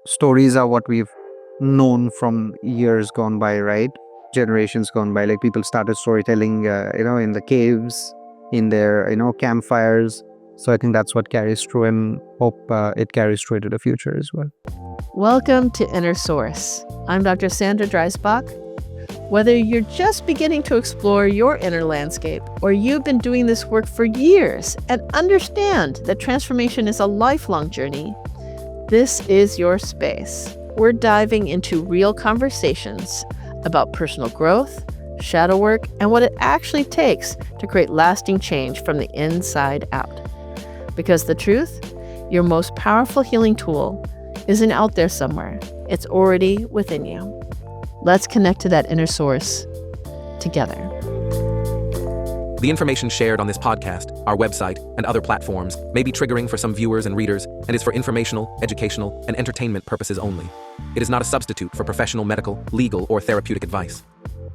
stories are what we've known from years gone by, right? Generations gone by. Like people started storytelling, in the caves, in their, campfires. So I think that's what carries through, and hope it carries through into the future as well. Welcome to Inner Source. I'm Dr. Sandra Dreisbach. Whether you're just beginning to explore your inner landscape or you've been doing this work for years and understand that transformation is a lifelong journey, this is your space. We're diving into real conversations about personal growth, shadow work, and what it actually takes to create lasting change from the inside out. Because the truth, your most powerful healing tool isn't out there somewhere. It's already within you. Let's connect to that inner source together. The information shared on this podcast, our website, and other platforms may be triggering for some viewers and readers and is for informational, educational, and entertainment purposes only. It is not a substitute for professional medical, legal, or therapeutic advice.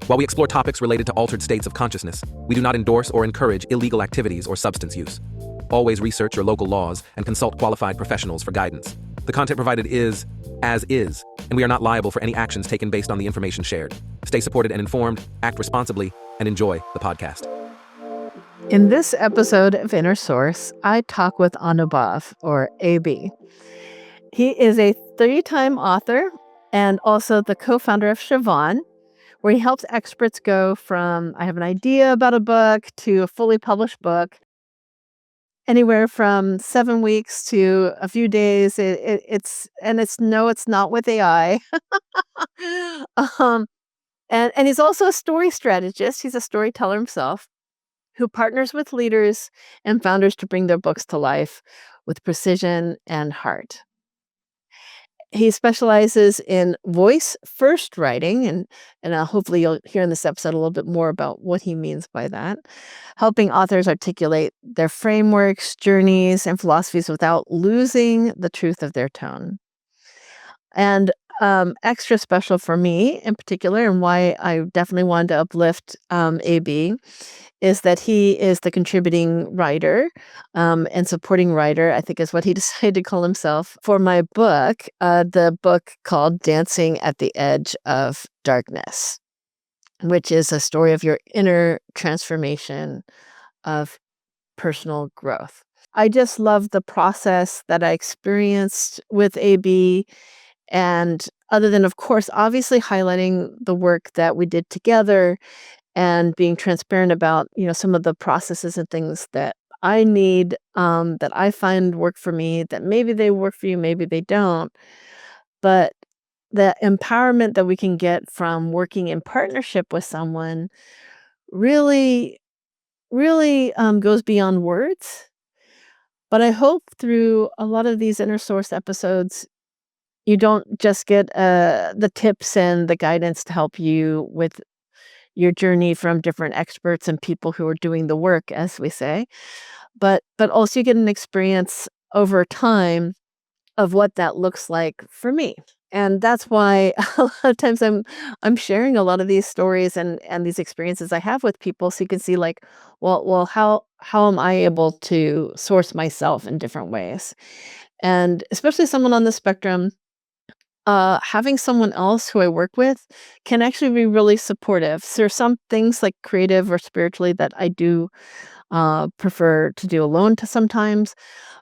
While we explore topics related to altered states of consciousness, we do not endorse or encourage illegal activities or substance use. Always research your local laws and consult qualified professionals for guidance. The content provided is, as is, and we are not liable for any actions taken based on the information shared. Stay supported and informed, act responsibly, and enjoy the podcast. In this episode of Inner Source, I talk with Anubhav, or AB. He is a 3-time author and also the co-founder of Chevaun, where he helps experts go from, I have an idea about a book, to a fully published book. Anywhere from 7 weeks to a few days. It's not with AI. And he's also a story strategist. He's a storyteller himself who partners with leaders and founders to bring their books to life with precision and heart. He specializes in voice-first writing, and hopefully you'll hear in this episode a little bit more about what he means by that, helping authors articulate their frameworks, journeys, and philosophies without losing the truth of their tone. And extra special for me in particular, and why I definitely wanted to uplift AB, is that he is the contributing writer and supporting writer, I think is what he decided to call himself, for my book, the book called Dancing at the Edge of Darkness, which is a story of your inner transformation of personal growth. I just love the process that I experienced with AB, and other than, of course, obviously highlighting the work that we did together and being transparent about, some of the processes and things that I need, that I find work for me, that maybe they work for you, maybe they don't. But the empowerment that we can get from working in partnership with someone really, really goes beyond words. But I hope through a lot of these Inner Source episodes, you don't just get the tips and the guidance to help you with your journey from different experts and people who are doing the work, as we say, but also you get an experience over time of what that looks like for me. And that's why a lot of times I'm sharing a lot of these stories and these experiences I have with people, so you can see like, well, how am I able to source myself in different ways? And especially someone on the spectrum, having someone else who I work with can actually be really supportive. So there are some things like creative or spiritually that I do prefer to do alone to sometimes,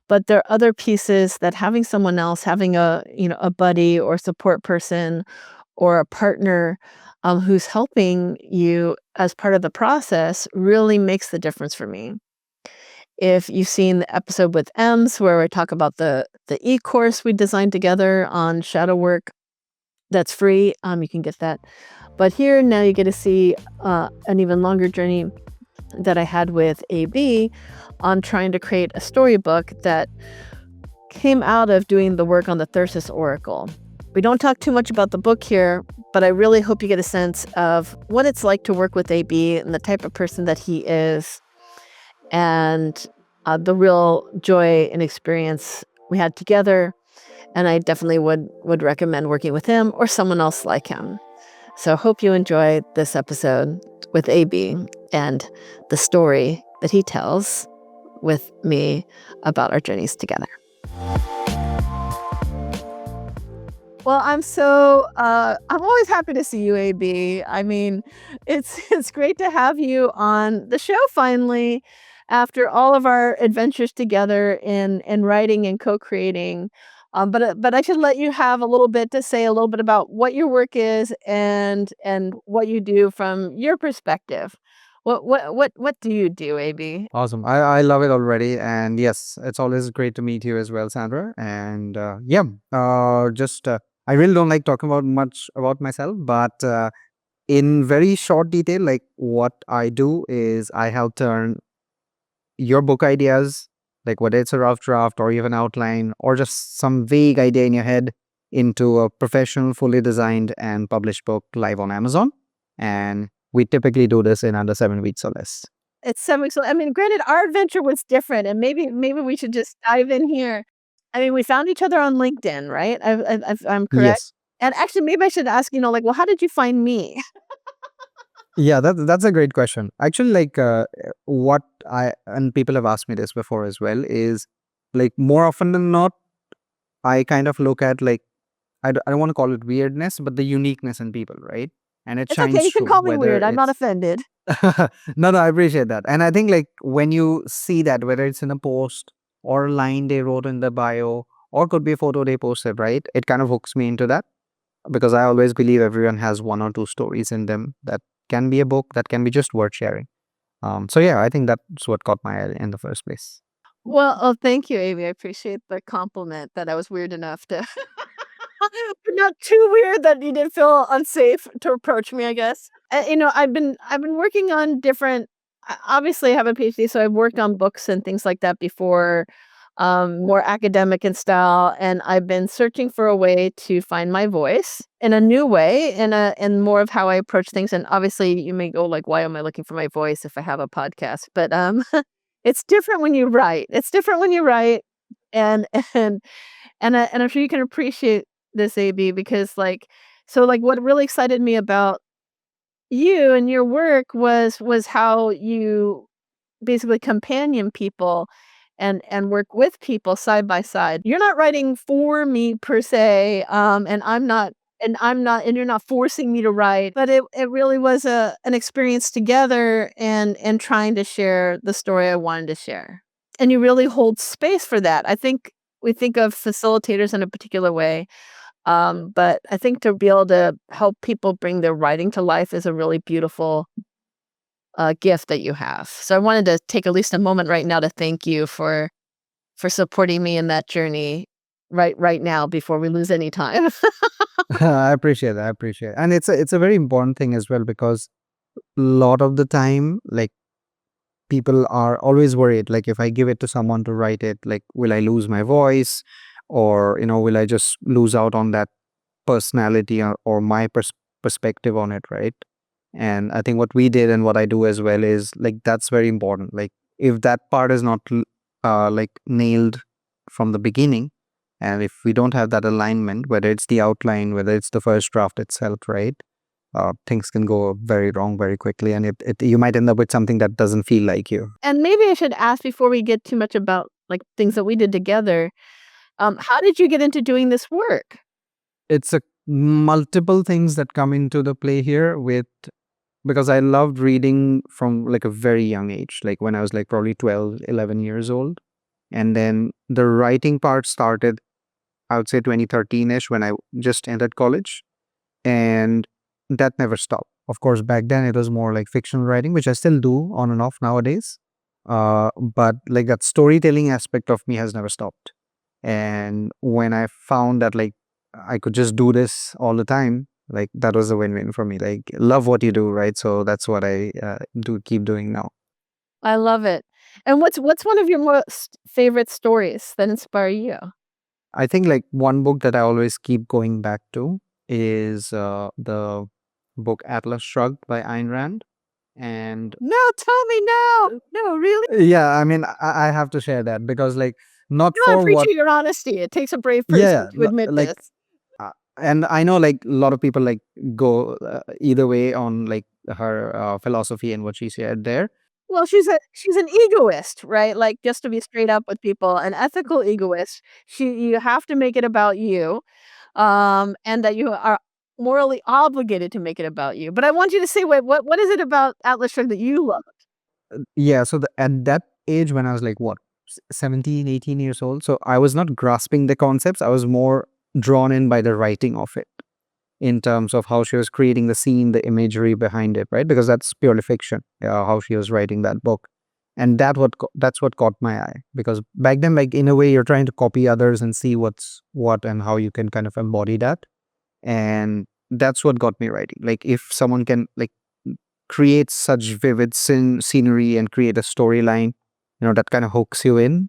but there are other pieces that having someone else, having a buddy or support person or a partner who's helping you as part of the process really makes the difference for me. If you've seen the episode with Ems, where we talk about the e-course we designed together on shadow work, that's free. You can get that. But here now you get to see an even longer journey that I had with AB on trying to create a storybook that came out of doing the work on the Thyrsus Oracle. We don't talk too much about the book here, but I really hope you get a sense of what it's like to work with AB and the type of person that he is, and the real joy and experience we had together. And I definitely would recommend working with him or someone else like him. So hope you enjoy this episode with AB and the story that he tells with me about our journeys together. Well, I'm always happy to see you, AB. I mean, it's great to have you on the show finally after all of our adventures together in writing and co-creating. But I should let you have a little bit to say a little bit about what your work is and what you do from your perspective. What do you do, AB? Awesome. I love it already. And yes, it's always great to meet you as well, Sandra. And yeah, just I really don't like talking about much about myself, but in very short detail, like what I do is I help turn your book ideas, like whether it's a rough draft or even outline or just some vague idea in your head, into a professional, fully designed and published book live on Amazon. And we typically do this in under 7 weeks or less. It's 7 weeks. So, I mean, granted, our adventure was different, and maybe we should just dive in here. I mean, we found each other on LinkedIn, right? I'm correct? Yes. And actually, maybe I should ask, like, well, how did you find me? Yeah, that's a great question. Actually, like what I and people have asked me this before as well is like more often than not, I kind of look at like I don't want to call it weirdness, but the uniqueness in people, right? And it It's okay. shines You can through call me whether weird. I'm not it's offended. no, no, I appreciate that. And I think like when you see that, whether it's in a post or a line they wrote in the bio, or could be a photo they posted, right? It kind of hooks me into that because I always believe everyone has one or two stories in them that can be a book, that can be just worth sharing. So yeah, I think that's what caught my eye in the first place. Well, oh, thank you, Amy. I appreciate the compliment that I was weird enough to but not too weird that you didn't feel unsafe to approach me, I guess. I've been working on different obviously I have a PhD, so I've worked on books and things like that before, more academic in style, and I've been searching for a way to find my voice in a new way, in more of how I approach things, and obviously you may go like, "Why am I looking for my voice if I have a podcast?" But, it's different when you write. It's different when you write, and and and I'm sure you can appreciate this, AB, because, like, what really excited me about you and your work was how you basically companion people and work with people side by side. You're not writing for me per se, and you're not forcing me to write, but it really was an experience together and trying to share the story I wanted to share. And you really hold space for that. I think we think of facilitators in a particular way, but I think to be able to help people bring their writing to life is a really beautiful gift that you have. So I wanted to take at least a moment right now to thank you for supporting me in that journey right now before we lose any time. I appreciate that. I appreciate it. And it's a very important thing as well because a lot of the time, like people are always worried, like if I give it to someone to write it, like will I lose my voice, or will I just lose out on that personality or my perspective on it, right? And I think what we did and what I do as well is like that's very important. Like if that part is not like nailed from the beginning, and if we don't have that alignment, whether it's the outline, whether it's the first draft itself, right? Things can go very wrong very quickly, and you might end up with something that doesn't feel like you. And maybe I should ask before we get too much about like things that we did together. How did you get into doing this work? It's a multiple things that come into the play here with because I loved reading from like a very young age, like when I was like probably 12, 11 years old. And then the writing part started, I would say 2013-ish when I just entered college. And that never stopped. Of course, back then it was more like fictional writing, which I still do on and off nowadays. But like that storytelling aspect of me has never stopped. And when I found that like I could just do this all the time, like that was a win-win for me. Like love what you do, right? So that's what I do keep doing now. I love it. And what's one of your most favorite stories that inspire you? I think like one book that I always keep going back to is the book Atlas Shrugged by Ayn Rand. And No, tell me no. No, really? yeah, I mean, I have to share that because like not No, I for what, appreciate your honesty. It takes a brave yeah, person to admit like, this. and I know like a lot of people like go either way on like her philosophy and what she said there. Well, she's an egoist, right? Like, just to be straight up with people, an ethical egoist. You have to make it about you. and that you are morally obligated to make it about you. But I want you to say, wait, what is it about Atlas Shrugged that you love? Yeah, so at that age when I was like what, 17, 18 years old, so I was not grasping the concepts. I was more drawn in by the writing of it, in terms of how she was creating the scene, the imagery behind it, right? Because that's purely fiction, how she was writing that book. And that's what caught my eye, because back then, like, in a way, you're trying to copy others and see what's what and how you can kind of embody that. And that's what got me writing. Like, if someone can, like, create such vivid scenery and create a storyline, that kind of hooks you in.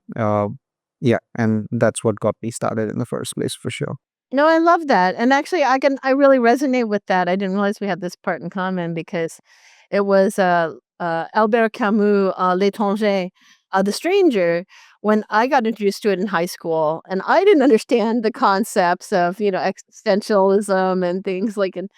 Yeah, and that's what got me started in the first place, for sure. No, I love that. And actually I really resonate with that. I didn't realize we had this part in common because it was Albert Camus, L'étranger, The Stranger, when I got introduced to it in high school, and I didn't understand the concepts of, existentialism and things like, and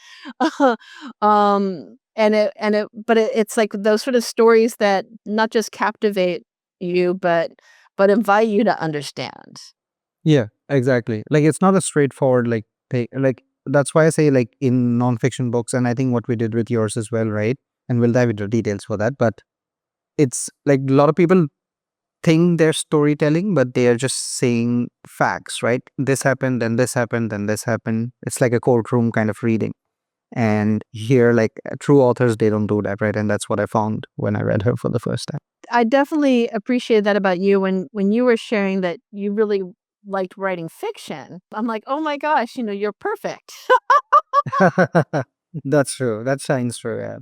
it's like those sort of stories that not just captivate you, but invite you to understand. Yeah, exactly. Like, it's not a straightforward, like, like, that's why I say, like, in nonfiction books, and I think what we did with yours as well, right? And we'll dive into details for that. But it's like a lot of people think they're storytelling, but they are just saying facts, right? This happened, then this happened, then this happened. It's like a courtroom kind of reading. And here, like, true authors, they don't do that, right? And that's what I found when I read her for the first I definitely appreciate that about you when you were sharing that you really liked writing fiction. I'm like, "Oh my gosh, you're perfect." time. That's true. That shines through, yeah.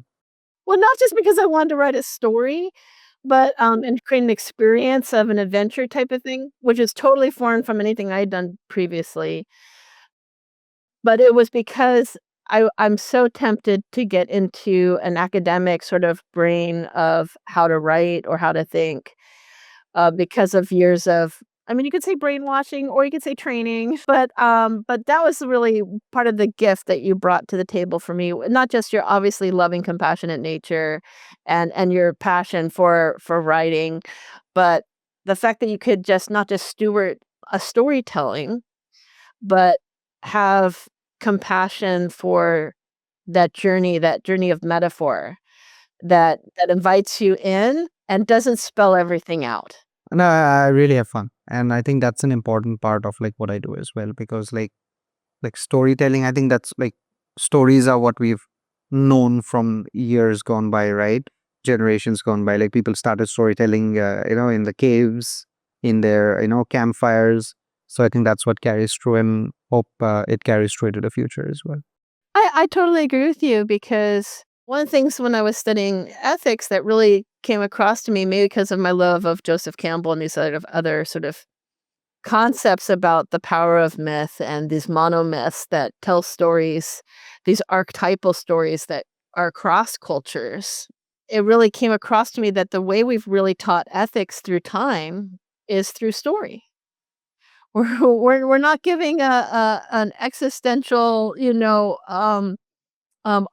Well, not just because I wanted to write a story, but, and create an experience of an adventure type of thing, which is totally foreign from anything I had done previously. But it was because I'm so tempted to get into an academic sort of brain of how to write or how to think, because of years of, I mean, you could say brainwashing or you could say training, but that was really part of the gift that you brought to the table for me. Not just your obviously loving, compassionate nature and your passion for writing, but the fact that you could just not just steward a storytelling, but have compassion for that journey of metaphor that invites you in and doesn't spell everything out. And I really have fun. And I think that's an important part of, like, what I do as well, because, like storytelling, I think that's like, stories are what we've known from years gone by, right? Generations gone by. Like, people started storytelling, in the caves, in their, campfires. So I think that's what carries through, and hope it carries through to the future as well. I totally agree with you because one of the things when I was studying ethics that really came across to me, maybe because of my love of Joseph Campbell and these sort of other sort of concepts about the power of myth and these monomyths that tell stories, these archetypal stories that are across cultures. It really came across to me that the way we've really taught ethics through time is through story. We're not giving an existential,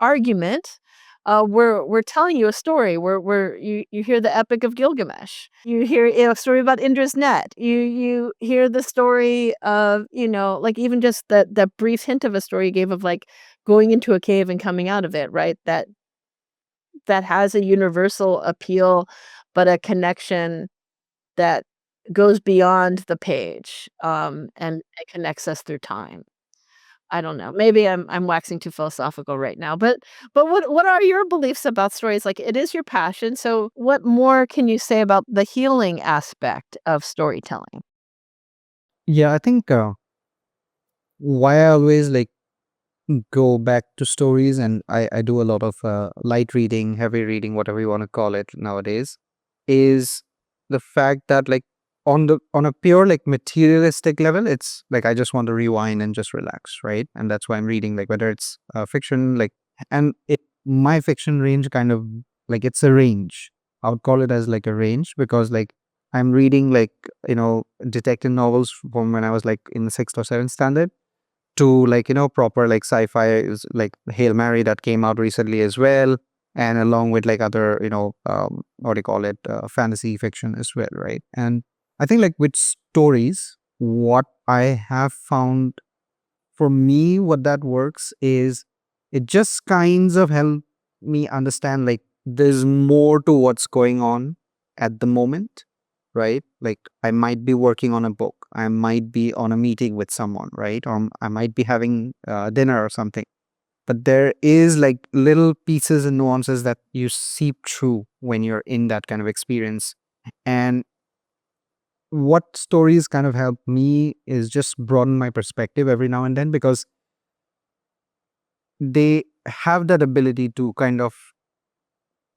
argument. We're telling you a story. You hear the Epic of Gilgamesh. You hear a story about Indra's net. You hear the story of, like even just the brief hint of a story you gave of like going into a cave and coming out of it, right? That has a universal appeal, but a connection that goes beyond the page, and it connects us through time. I don't know. Maybe I'm waxing too philosophical right now, but what are your beliefs about stories? Like, it is your passion, so what more can you say about the healing aspect of storytelling? Yeah, I think why I always, like, go back to stories, and I do a lot of light reading, heavy reading, whatever you want to call it nowadays, is the fact that, like, on a pure, like, materialistic level, it's like I just want to rewind and just relax, right? And that's why I'm reading, like, whether it's fiction, like, and my fiction range kind of, like, it's a range. I would call it as like a range, because, like, I'm reading, like, detective novels from when I was like in the sixth or seventh standard, to, like, proper, like, sci-fi is like Hail Mary that came out recently as well, and along with, like, other, what do you call it, fantasy fiction as well, right? And I think, like, with stories, what I have found for me, what that works is it just kinds of help me understand like there's more to what's going on at the moment, right? Like I might be working on a book, I might be on a meeting with someone, right? Or I might be having dinner or something. But there is like little pieces and nuances that you seep through when you're in that kind of experience. And what stories kind of help me is just broaden my perspective every now and then, because they have that ability to kind of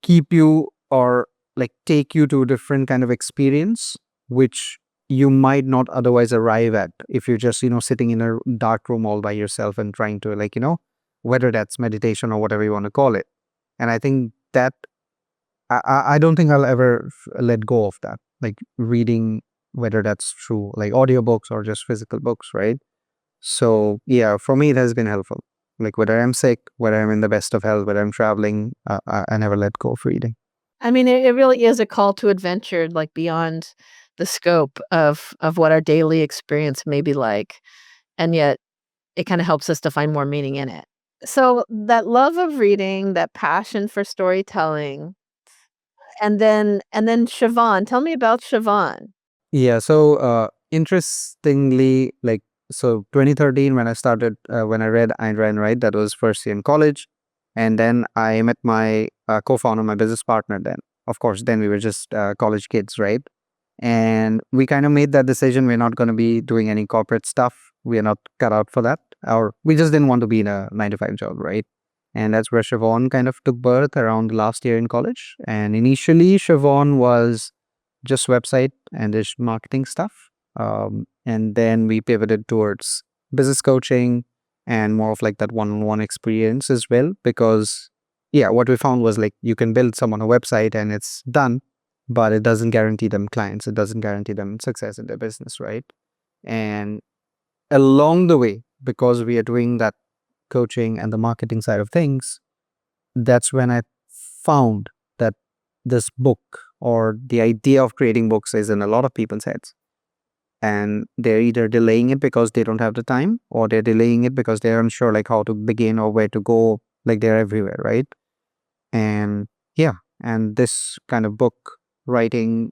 keep you or like take you to a different kind of experience which you might not otherwise arrive at if you're just sitting in a dark room all by yourself and trying to whether that's meditation or whatever you want to call it. And I think that I don't think I'll ever let go of that, like reading, whether that's through like audiobooks or just physical books, right? So yeah, for me it has been helpful. Like whether I'm sick, whether I'm in the best of health, whether I'm traveling, I never let go of reading. I mean, it really is a call to adventure, like beyond the scope of what our daily experience may be like, and yet it kind of helps us to find more meaning in it. So that love of reading, that passion for storytelling, and then Siobhan, tell me about Siobhan. Yeah, so interestingly, like, so 2013 when I started, when I read Ayn Rand, right, that was first year in college. And then I met my co-founder, my business partner then. Of course, then we were just college kids, right? And we kind of made that decision. We're not going to be doing any corporate stuff. We are not cut out for that. Or we just didn't want to be in a 9 to 5 job, right? And that's where Siobhan kind of took birth around the last year in college. And initially, Siobhan was just website and just marketing stuff. And then we pivoted towards business coaching and more of like that one-on-one experience as well. Because, yeah, what we found was like you can build someone a website and it's done, but it doesn't guarantee them clients. It doesn't guarantee them success in their business, right? And along the way, because we are doing that coaching and the marketing side of things, that's when I found that this book or the idea of creating books is in a lot of people's heads. And they're either delaying it because they don't have the time, or they're delaying it because they're unsure like how to begin or where to go. Like they're everywhere, right? And yeah, and this kind of book writing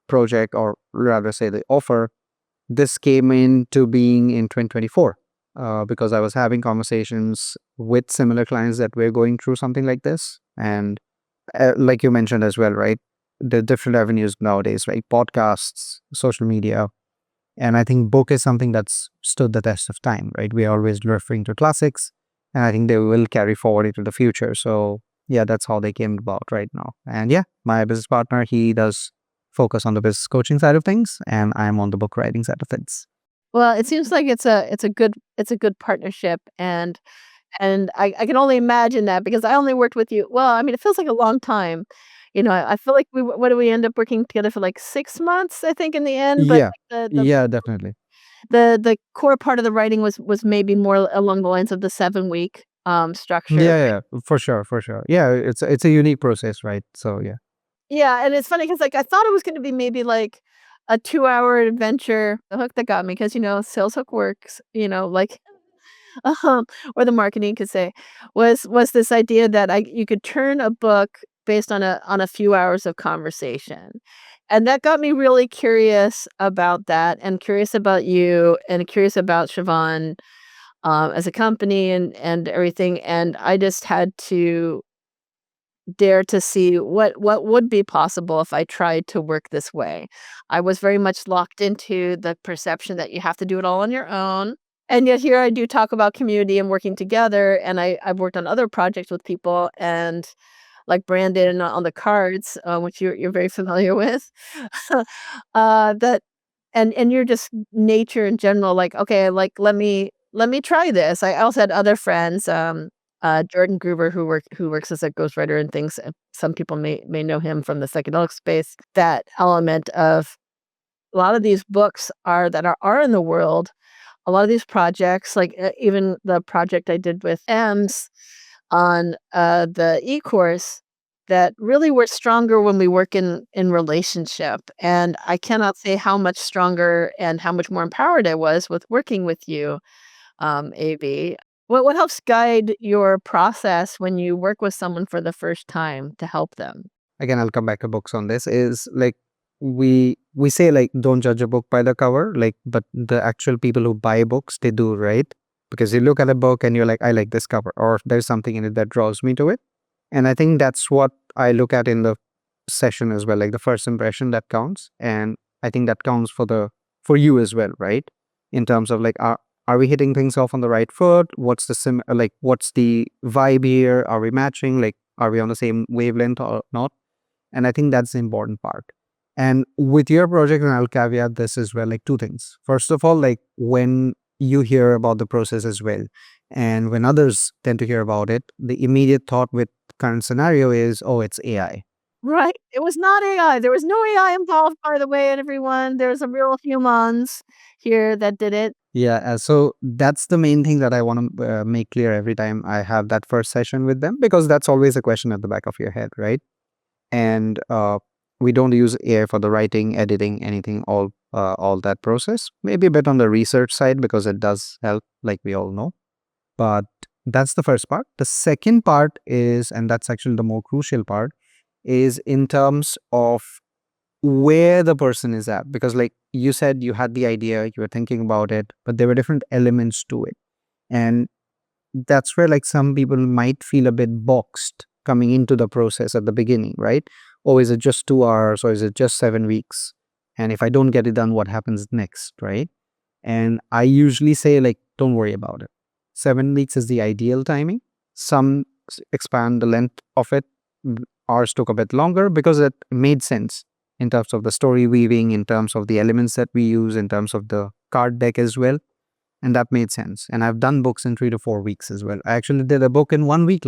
project, or rather say the offer, this came into being in 2024 because I was having conversations with similar clients that were going through something like this. And like you mentioned as well, right? The different avenues nowadays, right? Podcasts, social media. And I think book is something that's stood the test of time, right? We're always referring to classics, and I think they will carry forward into the future. So yeah, that's how they came about right now. And yeah, my business partner, he does focus on the business coaching side of things, and I'm on the book writing side of things. Well, it seems like it's a good partnership, and I can only imagine that because I only worked with you. Well, I mean, it feels like a long time. I feel like what did we end up working together for like 6 months, I think, in the end. But Yeah, like, the yeah, definitely. the core part of the writing was maybe more along the lines of the 7-week structure. Yeah, yeah, for sure, for sure. Yeah, it's a unique process, right? So yeah. Yeah, and it's funny because like I thought it was going to be maybe like a 2-hour adventure. The hook that got me because sales hook works. Like um, or the marketing could say, was this idea that you could turn a book based on a few hours of conversation. And that got me really curious about that, and curious about you, and curious about Siobhan as a company, and everything. And I just had to dare to see what would be possible if I tried to work this way. I was very much locked into the perception that you have to do it all on your own. And yet here I do talk about community and working together, and I've worked on other projects with people, and like Brandon on the cards, which you're very familiar with. That and you're just nature in general, like, okay, like let me try this. I also had other friends, Jordan Gruber, who works as a ghostwriter and things. Some people may know him from the psychedelic space. That element of a lot of these books that are in the world, a lot of these projects, like, even the project I did with Ems on, the e-course, that really we're stronger when we work in relationship, and I cannot say how much stronger and how much more empowered I was with working with you, AB. What helps guide your process when you work with someone for the first time to help them? Again, I'll come back to books on this, is like we say like don't judge a book by the cover, like, but the actual people who buy books, they do, right? Because you look at a book and you're like, I like this cover, or there's something in it that draws me to it. And I think that's what I look at in the session as well, like the first impression that counts. And I think that counts for you as well, right? In terms of like, are we hitting things off on the right foot? What's the like what's the vibe here? Are we matching? Like, are we on the same wavelength or not? And I think that's the important part. And with your project, and I'll caveat this as well, like two things. First of all, like when you hear about the process as well, and when others tend to hear about it, the immediate thought with current scenario is, oh, it's AI. Right. It was not AI. There was no AI involved, by the way, everyone. There's a real humans here that did it. Yeah. So that's the main thing that I want to make clear every time I have that first session with them, because that's always a question at the back of your head, right? And we don't use AI for the writing, editing, anything, all that process. Maybe a bit on the research side because it does help, like we all know. But that's the first part. The second part is, and that's actually the more crucial part, is in terms of where the person is at. Because like you said, you had the idea, you were thinking about it, but there were different elements to it. And that's where like some people might feel a bit boxed coming into the process at the beginning, right? Oh, is it just 2 hours or is it just 7 weeks? And if I don't get it done, what happens next, right? And I usually say, like, don't worry about it. 7 weeks is the ideal timing. Some expand the length of it. Ours took a bit longer because it made sense in terms of the story weaving, in terms of the elements that we use, in terms of the card deck as well. And that made sense. And I've done books in 3 to 4 weeks as well. I actually did a book in 1 week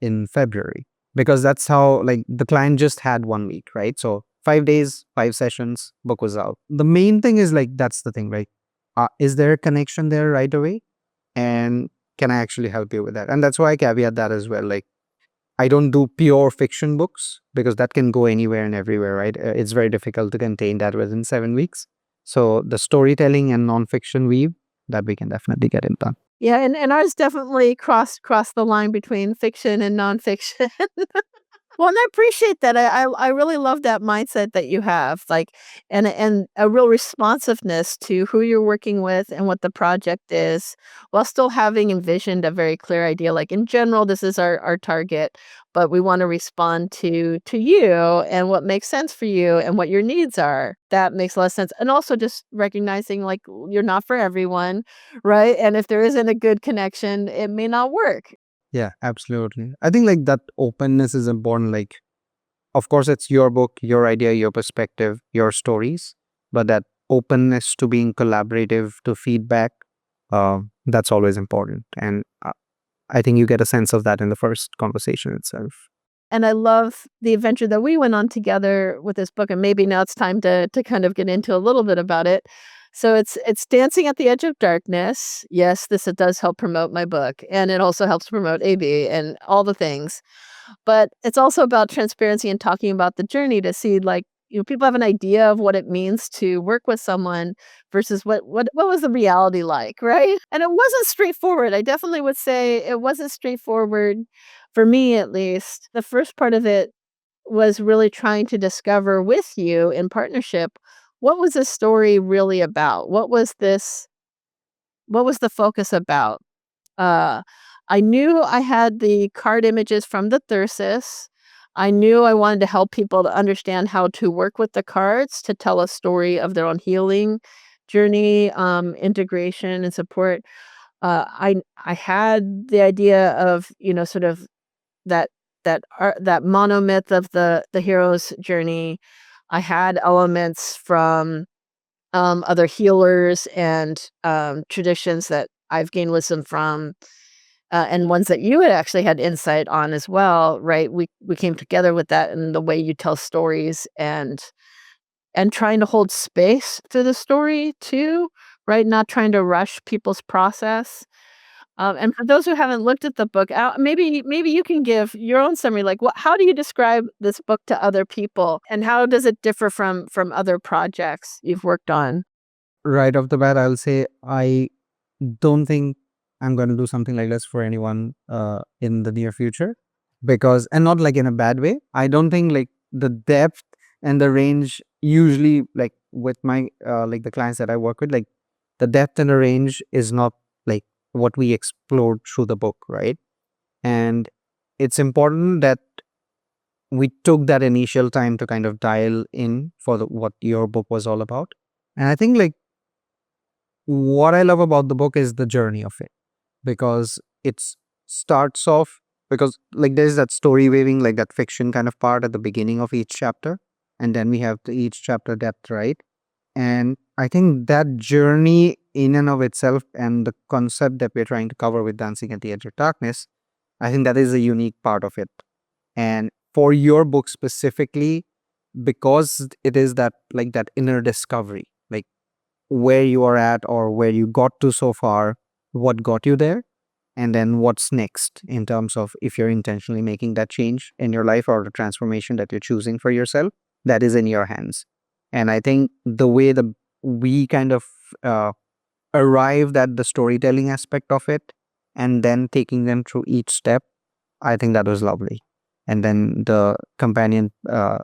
in February, because that's how, like, the client just had 1 week, right? So 5 days, 5 sessions, book was out. The main thing is like, that's the thing, right? Is there a connection there right away? And can I actually help you with that? And that's why I caveat that as well. Like, I don't do pure fiction books because that can go anywhere and everywhere, right? It's very difficult to contain that within 7 weeks. So the storytelling and nonfiction weave, that we can definitely get it done. Yeah, and ours definitely crossed the line between fiction and nonfiction. Well, and I appreciate that. I really love that mindset that you have, like, and a real responsiveness to who you're working with and what the project is, while still having envisioned a very clear idea. Like, in general, this is our target, but we want to respond to you and what makes sense for you and what your needs are. That makes a lot of sense. And also just recognizing, like, you're not for everyone, right? And if there isn't a good connection, it may not work. Yeah, absolutely. I think like that openness is important. Like, of course, it's your book, your idea, your perspective, your stories, but that openness to being collaborative, to feedback, that's always important. And I think you get a sense of that in the first conversation itself. And I love the adventure that we went on together with this book, and maybe now it's time to kind of get into a little bit about it. So it's Dancing at the Edge of Darkness. Yes, it does help promote my book, and it also helps promote AB and all the things. But it's also about transparency and talking about the journey to see, like, people have an idea of what it means to work with someone versus what was the reality like, right? And it wasn't straightforward. I definitely would say it wasn't straightforward for me, at least. The first part of it was really trying to discover with you in partnership, what was this story really about? What was the focus about? Uh, I knew I had the card images from the Thyrsis. I knew I wanted to help people to understand how to work with the cards to tell a story of their own healing journey, integration and support. I had the idea of, sort of that that monomyth of the hero's journey. I had elements from other healers and traditions that I've gained wisdom from, and ones that you had actually had insight on as well, right? We came together with that in the way you tell stories, and trying to hold space to the story too, right? Not trying to rush people's process. And for those who haven't looked at the book, maybe you can give your own summary. Like, how do you describe this book to other people, and how does it differ from other projects you've worked on? Right off the bat, I'll say I don't think I'm going to do something like this for anyone in the near future, because, and not like in a bad way. I don't think like the depth and the range usually, like with my like the clients that I work with, like the depth and the range is not like what we explored through the book, right? And it's important that we took that initial time to kind of dial in for what your book was all about. And I think like what I love about the book is the journey of it, because it starts off, because like there's that story weaving, like that fiction kind of part at the beginning of each chapter, and then we have the each chapter depth, right? And I think that journey in and of itself, and the concept that we're trying to cover with Dancing at the Edge of Darkness, I think that is a unique part of it. And for your book specifically, because it is that like that inner discovery, like where you are at or where you got to so far, what got you there, and then what's next in terms of if you're intentionally making that change in your life or the transformation that you're choosing for yourself, that is in your hands. And I think the way the we kind of uh, arrived at the storytelling aspect of it, and then taking them through each step, I think that was lovely. And then the companion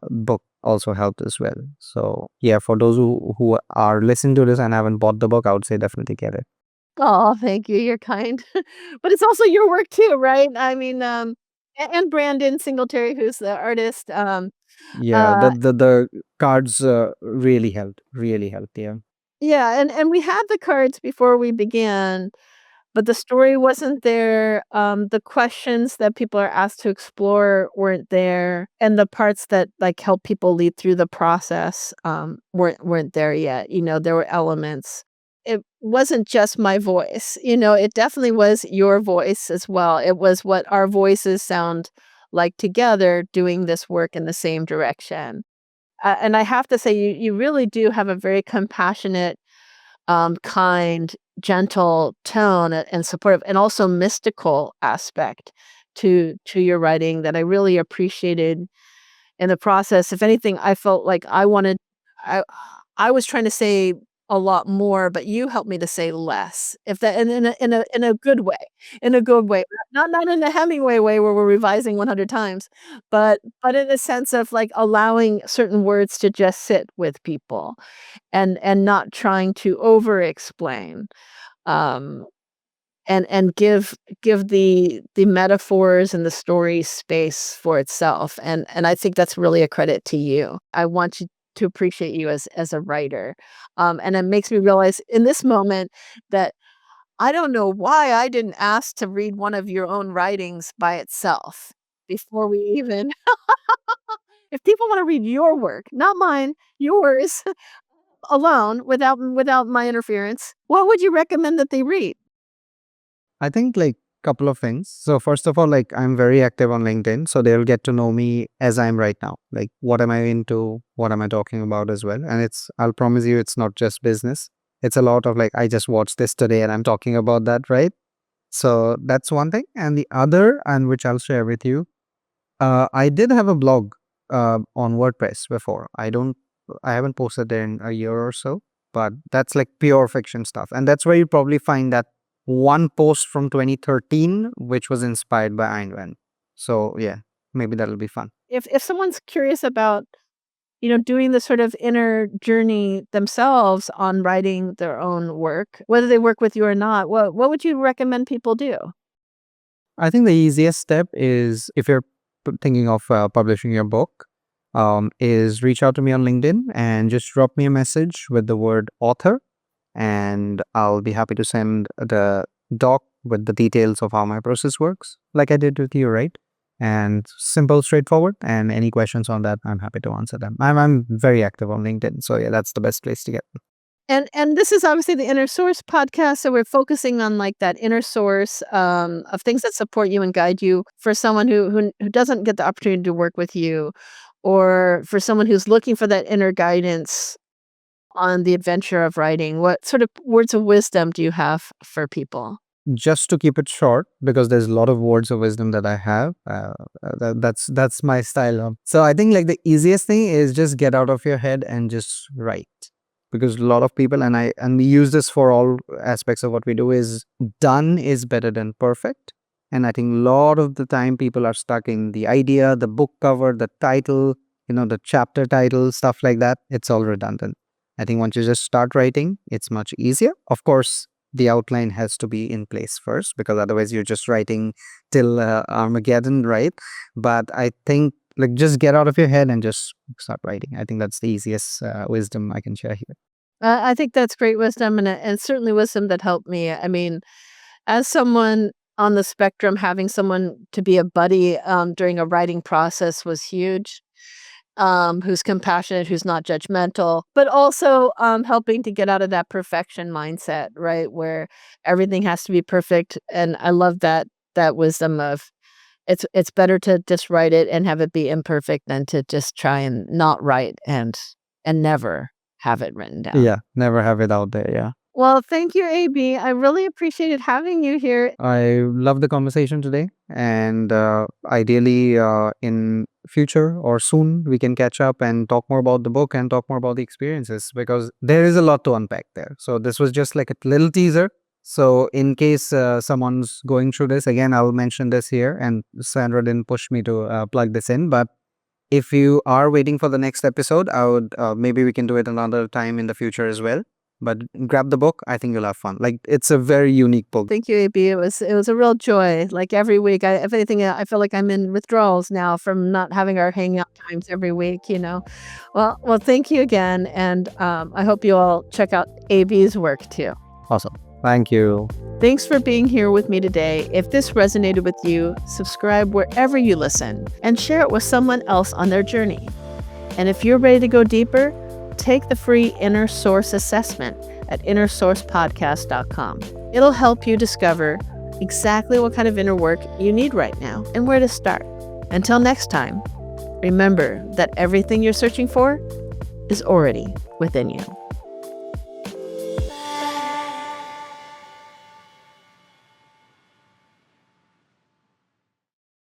book also helped as well. So yeah, for those who are listening to this and haven't bought the book, I would say definitely get it. Oh, thank you. You're kind. But it's also your work too, right? I mean, and Brandon Singletary, who's the artist. Yeah, Uh, the cards really helped. Yeah. yeah, and we had the cards before we began, but the story wasn't there. The questions that people are asked to explore weren't there, and the parts that like help people lead through the process weren't there yet. You know, there were elements. It wasn't just my voice. You know, it definitely was your voice as well. It was what our voices sound like together doing this work in the same direction. And I have to say, you really do have a very compassionate, kind, gentle tone and supportive, and also mystical aspect to your writing that I really appreciated in the process. If anything, I felt like I I was trying to say a lot more, but you helped me to say less. If that and in a good way, in a good way, not in a Hemingway way where we're revising 100 times, but in a sense of like allowing certain words to just sit with people and not trying to over explain. Um and give the metaphors and the story space for itself, and I think that's really a credit to you. I want you to appreciate you as a writer, and it makes me realize in this moment that I don't know why I didn't ask to read one of your own writings by itself before we even if people wanna read your work, not mine, yours, alone, without my interference, what would you recommend that they read? I think like couple of things. So first of all, like I'm very active on LinkedIn, so they'll get to know me as I'm right now. Like what am I into, what am I talking about as well. And it's, I'll promise you, it's not just business. It's a lot of like I just watched this today and I'm talking about that, right? So that's one thing. And the other, and which I'll share with you, I did have a blog on WordPress before. I haven't posted there in a year or so, but that's like pure fiction stuff. And that's where you probably find that one post from 2013, which was inspired by Ayn Rand. So yeah, maybe that'll be fun. If someone's curious about, you know, doing the sort of inner journey themselves on writing their own work, whether they work with you or not, what would you recommend people do? I think the easiest step is if you're thinking of publishing your book, is reach out to me on LinkedIn and just drop me a message with the word author, and I'll be happy to send the doc with the details of how my process works, like I did with you, right? And simple, straightforward. And any questions on that, I'm happy to answer them. I'm very active on LinkedIn, so yeah, that's the best place to get. And this is obviously the Inner Source podcast, so we're focusing on like that inner source of things that support you and guide you for someone who doesn't get the opportunity to work with you, or for someone who's looking for that inner guidance on the adventure of writing. What sort of words of wisdom do you have for people? Just to keep it short, because there's a lot of words of wisdom that I have. That's my style. So I think like the easiest thing is just get out of your head and just write. because a lot of people, and we use this for all aspects of what we do, is done is better than perfect. And I think a lot of the time people are stuck in the idea, the book cover, the title, the chapter title, stuff like that. It's all redundant. I think once you just start writing, it's much easier. Of course, the outline has to be in place first, because otherwise you're just writing till Armageddon, right? But I think just get out of your head and just start writing. I think that's the easiest wisdom I can share here. I think that's great wisdom, and certainly wisdom that helped me. I mean, as someone on the spectrum, having someone to be a buddy during a writing process was huge. Who's compassionate, who's not judgmental, but also helping to get out of that perfection mindset, right? Where everything has to be perfect. And I love that wisdom of it's better to just write it and have it be imperfect than to just try and not write and never have it written down. Yeah, never have it out there. Yeah. Well, thank you, AB. I really appreciated having you here. I love the conversation today, and ideally in future or soon we can catch up and talk more about the book and talk more about the experiences, because there is a lot to unpack there. So this was just like a little teaser. So in case someone's going through this, again, I'll mention this here, and Sandra didn't push me to plug this in, but if you are waiting for the next episode, I would maybe we can do it another time in the future as well. But grab the book. I think you'll have fun. Like, it's a very unique book. Thank you, AB. It was a real joy. Like every week, if anything, I feel like I'm in withdrawals now from not having our hangout times every week. Well, thank you again, and I hope you all check out AB's work too. Awesome. Thank you. Thanks for being here with me today. If this resonated with you, subscribe wherever you listen and share it with someone else on their journey. And if you're ready to go deeper, take the free Inner Source assessment at innersourcepodcast.com. It'll help you discover exactly what kind of inner work you need right now and where to start. Until next time, remember that everything you're searching for is already within you.